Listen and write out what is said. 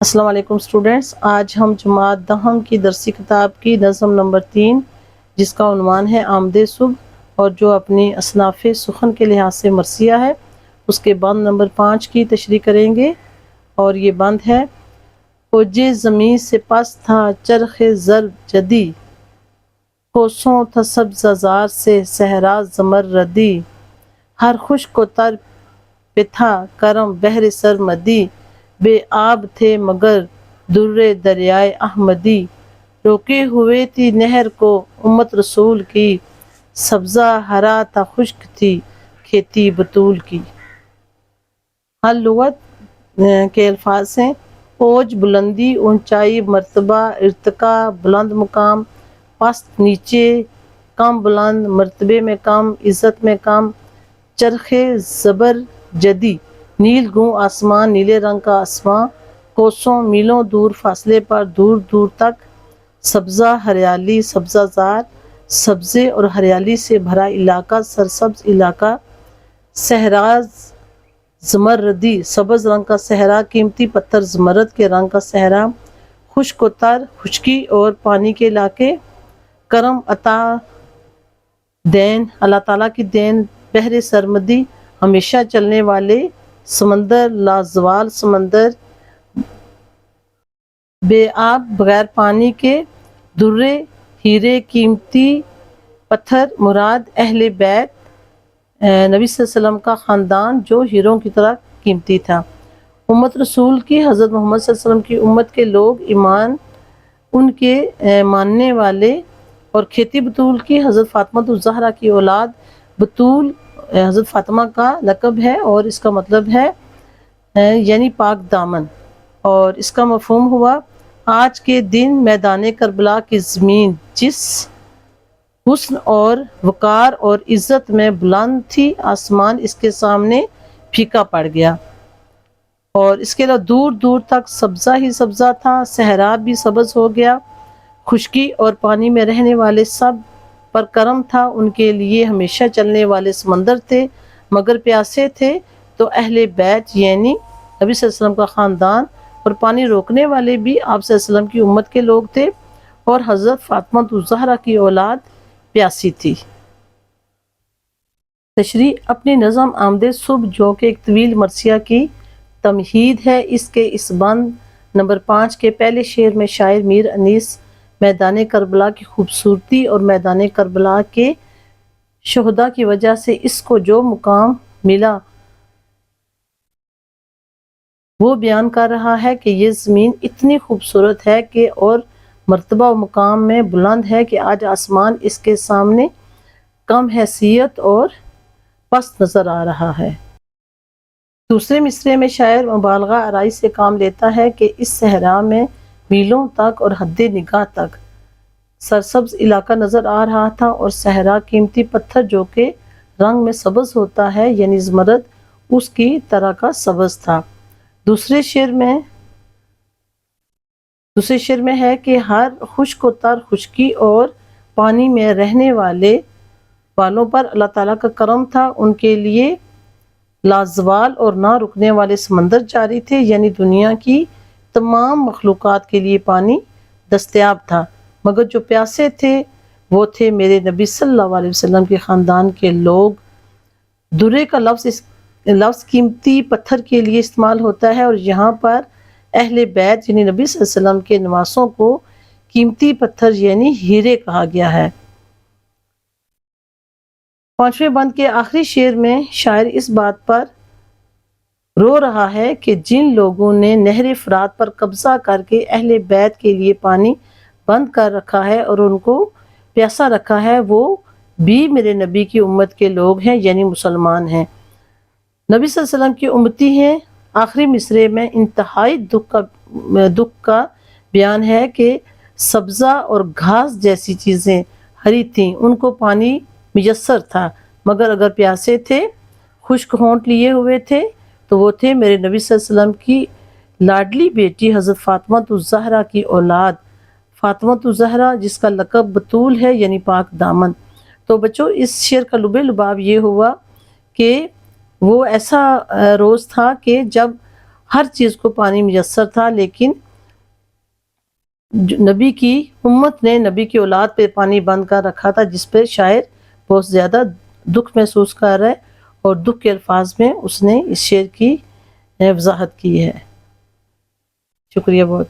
السلام علیکم اسٹوڈینٹس، آج ہم جماعت دہم کی درسی کتاب کی نظم نمبر 3 جس کا عنوان ہے آمد صبح اور جو اپنی اصناف سخن کے لحاظ سے مرثیہ ہے اس کے بند نمبر 5 کی تشریح کریں گے، اور یہ بند ہے: اوج زمیں سے پس تھا چرخ زر جدی، کوسوں تھا سبز زار سے صحرا زمردی، ہر خشک و تر پہ تھا کرم بحر سرمدی، بے آب تھے مگر در دریائے احمدی، روکے ہوئے تھی نہر کو امت رسول کی، سبزہ ہرا تھا خشک تھی کھیتی بطول کی۔ حل لغت کے الفاظ ہیں: اوج بلندی، اونچائی، مرتبہ، ارتقاء، بلند مقام، پست نیچے، کم بلند، مرتبے میں کم، عزت میں کم۔ چرخ زبر جدی، نیل گوں آسمان، نیلے رنگ کا آسمان، کوسوں میلوں دور فاصلے پر، دور دور تک، سبزہ ہریالی، سبزہ زار سبزے اور ہریالی سے بھرا علاقہ، سرسبز علاقہ، صحرا زمردی سبز رنگ کا صحرا، قیمتی پتھر زمرد کے رنگ کا صحرا، خشک و تر خشکی اور پانی کے علاقے، کرم عطا دین اللہ تعالیٰ کی دین، بحر سرمدی ہمیشہ چلنے والے سمندر، لازوال سمندر، بے آب بغیر پانی کے، درے ہیرے قیمتی پتھر، مراد اہل بیت نبی صلی اللہ علیہ وسلم کا خاندان جو ہیروں کی طرح قیمتی تھا۔ امت رسول کی، حضرت محمد صلی اللہ علیہ وسلم کی امت کے لوگ، ایمان ان کے ماننے والے، اور کھیتی بطول کی، حضرت فاطمہ الزہرا کی اولاد۔ بطول حضرت فاطمہ کا لقب ہے اور اس کا مطلب ہے یعنی پاک دامن، اور اس کا مفہوم ہوا: آج کے دن میدان کربلا کی زمین جس حسن اور وقار اور عزت میں بلند تھی، آسمان اس کے سامنے پھیکا پڑ گیا، اور اس کے علاوہ دور دور تک سبزہ ہی سبزہ تھا، صحرا بھی سبز ہو گیا، خشکی اور پانی میں رہنے والے سب پر کرم تھا، ان کے لیے ہمیشہ چلنے والے سمندر تھے، مگر پیاسے تھے تو اہل بیت یعنی نبی صلی اللہ علیہ وسلم کا خاندان، اور پانی روکنے والے بھی آپ صلی اللہ علیہ وسلم کی امت کے لوگ تھے، اور حضرت فاطمہ الزہرا کی اولاد پیاسی تھی۔ تشریح: اپنی نظم آمد صبح جو کہ ایک طویل مرثیہ کی تمہید ہے، اس کے اس بند نمبر 5 کے پہلے شعر میں شاعر میر انیس میدان کربلا کی خوبصورتی اور میدان کربلا کے شہداء کی وجہ سے اس کو جو مقام ملا وہ بیان کر رہا ہے کہ یہ زمین اتنی خوبصورت ہے کہ اور مرتبہ و مقام میں بلند ہے کہ آج آسمان اس کے سامنے کم حیثیت اور پست نظر آ رہا ہے۔ دوسرے مصرعے میں شاعر مبالغہ آرائی سے کام لیتا ہے کہ اس صحرا میں میلوں تک اور حد نگاہ تک سرسبز علاقہ نظر آ رہا تھا، اور صحرا قیمتی پتھر جو کہ رنگ میں سبز ہوتا ہے یعنی زمرد، اس کی طرح کا سبز تھا۔ دوسرے شعر میں ہے کہ ہر خشک و تر خشکی اور پانی میں رہنے والوں پر اللہ تعالیٰ کا کرم تھا، ان کے لیے لازوال اور نہ رکنے والے سمندر جاری تھے، یعنی دنیا کی تمام مخلوقات کے لیے پانی دستیاب تھا، مگر جو پیاسے تھے وہ تھے میرے نبی صلی اللہ علیہ وسلم کے خاندان کے لوگ۔ درے کا لفظ قیمتی پتھر کے لیے استعمال ہوتا ہے، اور یہاں پر اہل بیت یعنی نبی صلی اللہ علیہ وسلم کے نواسوں کو قیمتی پتھر یعنی ہیرے کہا گیا ہے۔ 5ویں بند کے آخری شعر میں شاعر اس بات پر رو رہا ہے کہ جن لوگوں نے نہر فرات پر قبضہ کر کے اہل بیت کے لیے پانی بند کر رکھا ہے اور ان کو پیاسا رکھا ہے، وہ بھی میرے نبی کی امت کے لوگ ہیں یعنی مسلمان ہیں، نبی صلی اللہ علیہ وسلم کی امتی ہیں۔ آخری مصرعے میں انتہائی دکھ کا بیان ہے کہ سبزہ اور گھاس جیسی چیزیں ہری تھیں، ان کو پانی میسر تھا، مگر اگر پیاسے تھے، خشک ہونٹ لیے ہوئے تھے، تو وہ تھے میرے نبی صلی اللہ علیہ وسلم کی لاڈلی بیٹی حضرت فاطمہ الزہرا کی اولاد، فاطمہ الزہرا جس کا لقب بطول ہے یعنی پاک دامن۔ تو بچوں، اس شعر کا لب لباب یہ ہوا کہ وہ ایسا روز تھا کہ جب ہر چیز کو پانی میسر تھا، لیکن نبی کی امت نے نبی کی اولاد پہ پانی بند کر رکھا تھا، جس پہ شاعر بہت زیادہ دکھ محسوس کر رہا ہے، اور دکھ کے الفاظ میں اس نے اس شعر کی وضاحت کی ہے۔ شکریہ بہت۔